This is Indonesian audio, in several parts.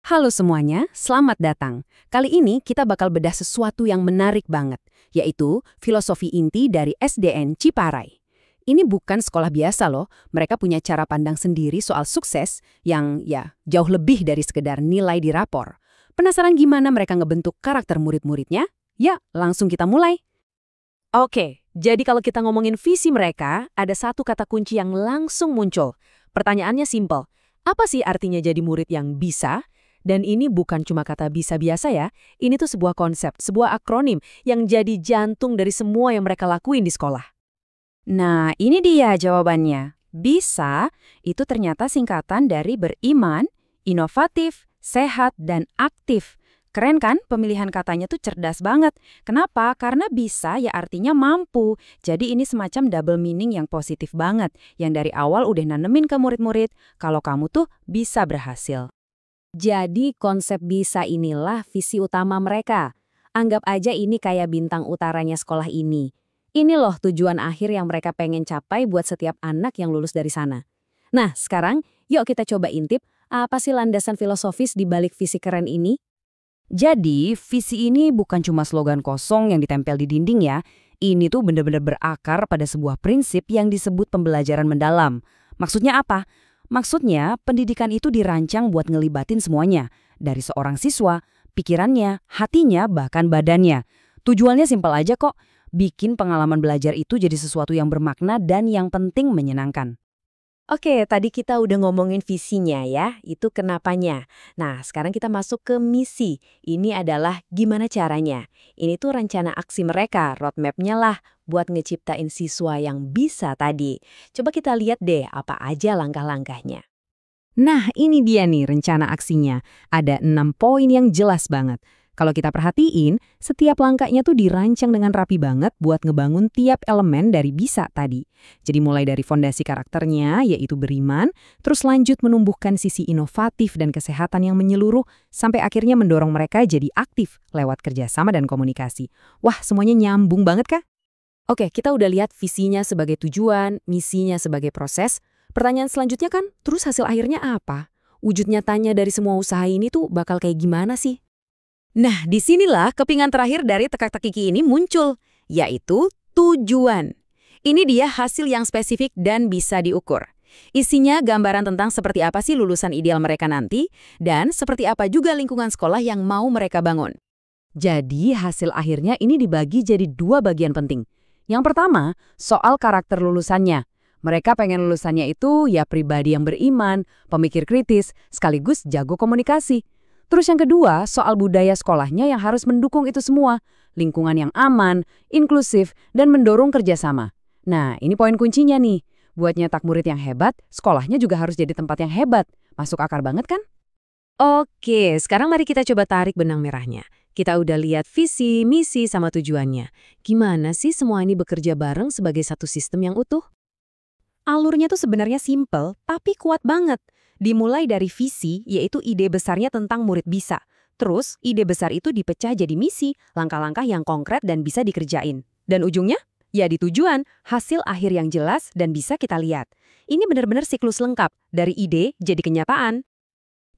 Halo semuanya, selamat datang. Kali ini kita bakal bedah sesuatu yang menarik banget, yaitu filosofi inti dari SDN Ciparai. Ini bukan sekolah biasa loh, mereka punya cara pandang sendiri soal sukses yang jauh lebih dari sekedar nilai di rapor. Penasaran gimana mereka ngebentuk karakter murid-muridnya? Ya, langsung kita mulai. Oke, jadi kalau kita ngomongin visi mereka, ada satu kata kunci yang langsung muncul. Pertanyaannya simpel, apa sih artinya jadi murid yang bisa? Dan ini bukan cuma kata bisa biasa ya, ini tuh sebuah konsep, sebuah akronim yang jadi jantung dari semua yang mereka lakuin di sekolah. Nah, ini dia jawabannya. Bisa itu ternyata singkatan dari beriman, inovatif, sehat, dan aktif. Keren kan? Pemilihan katanya tuh cerdas banget. Kenapa? Karena bisa ya artinya mampu. Jadi ini semacam double meaning yang positif banget, yang dari awal udah nanemin ke murid-murid kalau kamu tuh bisa berhasil. Jadi konsep bisa inilah visi utama mereka. Anggap aja ini kayak bintang utaranya sekolah ini. Ini loh tujuan akhir yang mereka pengen capai buat setiap anak yang lulus dari sana. Nah, sekarang yuk kita coba intip apa sih landasan filosofis di balik visi keren ini? Jadi, visi ini bukan cuma slogan kosong yang ditempel di dinding ya. Ini tuh benar-benar berakar pada sebuah prinsip yang disebut pembelajaran mendalam. Maksudnya apa? Maksudnya, pendidikan itu dirancang buat ngelibatin semuanya. Dari seorang siswa, pikirannya, hatinya, bahkan badannya. Tujuannya simpel aja kok. Bikin pengalaman belajar itu jadi sesuatu yang bermakna dan yang penting menyenangkan. Oke, tadi kita udah ngomongin visinya ya, itu kenapanya. Nah, sekarang kita masuk ke misi. Ini adalah gimana caranya. Ini tuh rencana aksi mereka, roadmap-nya lah, buat ngeciptain siswa yang bisa tadi. Coba kita lihat deh apa aja langkah-langkahnya. Nah, ini dia nih rencana aksinya. Ada 6 poin yang jelas banget. Kalau kita perhatiin, setiap langkahnya tuh dirancang dengan rapi banget buat ngebangun tiap elemen dari bisa tadi. Jadi mulai dari fondasi karakternya, yaitu beriman, terus lanjut menumbuhkan sisi inovatif dan kesehatan yang menyeluruh, sampai akhirnya mendorong mereka jadi aktif lewat kerjasama dan komunikasi. Wah, semuanya nyambung banget kah? Oke, kita udah lihat visinya sebagai tujuan, misinya sebagai proses. Pertanyaan selanjutnya kan, terus hasil akhirnya apa? Wujud nyatanya dari semua usaha ini tuh bakal kayak gimana sih? Nah, disinilah kepingan terakhir dari teka-teki ini muncul, yaitu tujuan. Ini dia hasil yang spesifik dan bisa diukur. Isinya gambaran tentang seperti apa sih lulusan ideal mereka nanti, dan seperti apa juga lingkungan sekolah yang mau mereka bangun. Jadi, hasil akhirnya ini dibagi jadi 2 bagian penting. Yang pertama, soal karakter lulusannya. Mereka pengen lulusannya itu ya pribadi yang beriman, pemikir kritis, sekaligus jago komunikasi. Terus yang kedua, soal budaya sekolahnya yang harus mendukung itu semua. Lingkungan yang aman, inklusif, dan mendorong kerjasama. Nah, ini poin kuncinya nih. Buat nyetak murid yang hebat, sekolahnya juga harus jadi tempat yang hebat. Masuk akal banget kan? Oke, sekarang mari kita coba tarik benang merahnya. Kita udah lihat visi, misi, sama tujuannya. Gimana sih semua ini bekerja bareng sebagai satu sistem yang utuh? Alurnya tuh sebenarnya simple, tapi kuat banget. Dimulai dari visi, yaitu ide besarnya tentang murid bisa. Terus, ide besar itu dipecah jadi misi, langkah-langkah yang konkret dan bisa dikerjain. Dan ujungnya? Ya di tujuan, hasil akhir yang jelas dan bisa kita lihat. Ini benar-benar siklus lengkap, dari ide jadi kenyataan.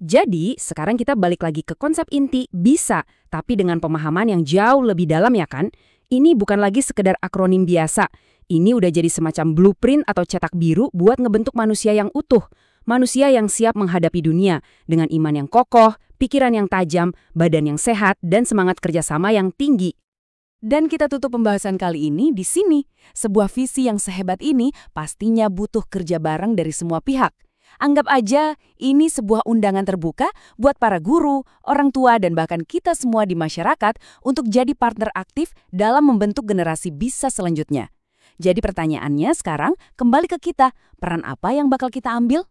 Jadi, sekarang kita balik lagi ke konsep inti, bisa, tapi dengan pemahaman yang jauh lebih dalam ya kan? Ini bukan lagi sekedar akronim biasa. Ini udah jadi semacam blueprint atau cetak biru buat ngebentuk manusia yang utuh. Manusia yang siap menghadapi dunia dengan iman yang kokoh, pikiran yang tajam, badan yang sehat, dan semangat kerjasama yang tinggi. Dan kita tutup pembahasan kali ini di sini. Sebuah visi yang sehebat ini pastinya butuh kerja bareng dari semua pihak. Anggap aja ini sebuah undangan terbuka buat para guru, orang tua, dan bahkan kita semua di masyarakat untuk jadi partner aktif dalam membentuk generasi bisa selanjutnya. Jadi pertanyaannya sekarang kembali ke kita, peran apa yang bakal kita ambil?